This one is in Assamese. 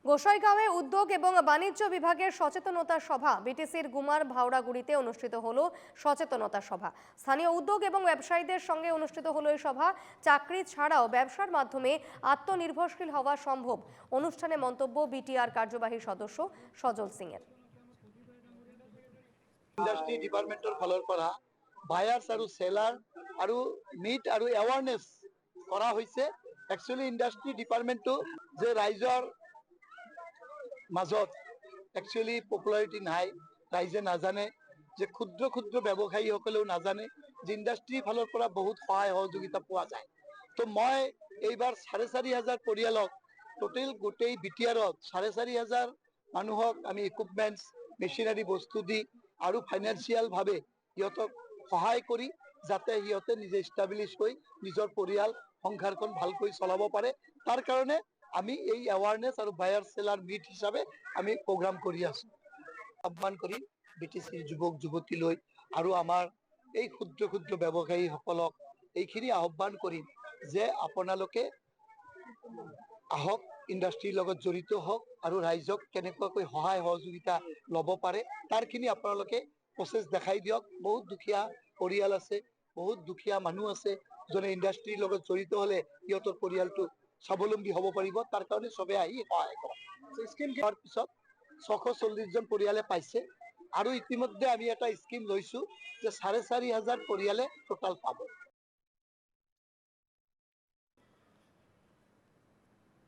গোসাইগাঁওয়ে উদ্যোগ এবং বাণিজ্য বিভাগের সচেতনতা সভা বিটিসির গুমার ভাওড়াগুড়িতে অনুষ্ঠিত হলো সচেতনতা সভা। স্থানীয় উদ্যোগ এবং ব্যবসায়ীদের সঙ্গে অনুষ্ঠিত হলো এই সভা। চাকরি ছাড়াও ব্যবসার মাধ্যমে আত্মনির্ভরশীল হওয়া সম্ভব। অনুষ্ঠানে মন্তব্য বিটিআর কার্যবাহী সদস্য সজল সিং এর। ইন্ডাস্ট্রি ডিপাৰ্টমেন্টৰ ফালৰ পৰা বায়াৰ্ছ আৰু সেলাৰ আৰু মিট আৰু এৱাৰনেছ কৰা হৈছে। একচুৱেলি ইন্ডাস্ট্ৰি ডিপাৰ্টমেন্টটো যে ৰাইজৰ মাজত একচুৱেলি পপুলাৰিটি নাই, ৰাইজে নাজানে যে ক্ষুদ্ৰ ক্ষুদ্ৰ ব্যৱসায়ীসকলেও নাজানে যে ইন্ডাস্ট্ৰিৰ ফালৰ পৰা বহুত সহায় সহযোগিতা পোৱা যায়। তো মই এইবাৰ 4,500 পৰিয়ালক টোটেল গোটেই বিটিআৰত 4,500 মানুহক আমি ইকুইপমেন্টছ মেচিনাৰী বস্তু দি আৰু ফাইনেন্সিয়াল ভাৱে সিহঁতক সহায় কৰি যাতে সিহঁতে নিজে ইষ্টাব্লিছ হৈ নিজৰ পৰিয়াল সংসাৰখন ভালকৈ চলাব পাৰে, তাৰ কাৰণে আমি এই এৱাৰনেছ আৰু বায়াৰ সেলাৰ মিট হিচাপে আমি প্ৰগ্ৰাম কৰি আছো। আহ্বান কৰি বিটিচিৰ যুৱক যুৱতীলৈ আৰু আমাৰ এই ক্ষুদ্ৰ ক্ষুদ্ৰ ব্যৱসায়ীসকলক এইখিনি আহ্বান কৰিম যে আপোনালোকে আহক, ইন্ডাস্ট্ৰিৰ লগত জড়িত হওক আৰু ৰাইজক কেনেকুৱাকৈ সহায় সহযোগিতা ল'ব পাৰে তাৰখিনি আপোনালোকে প্ৰচেছ দেখাই দিয়ক। বহুত দুখীয়া পৰিয়াল আছে, বহুত দুখীয়া মানুহ আছে, যোনে ইন্ডাস্ট্ৰিৰ লগত জড়িত হলে সিহঁতৰ পৰিয়ালটো স্বাৱলম্বী হ'ব পাৰিব। তাৰ কাৰণে চবে আহি সহায় কৰক। স্কিম দিয়াৰ পিছত 640 জন পৰিয়ালে পাইছে আৰু ইতিমধ্যে আমি এটা স্কিম লৈছো যে 4,500 পৰিয়ালে টোটাল পাব।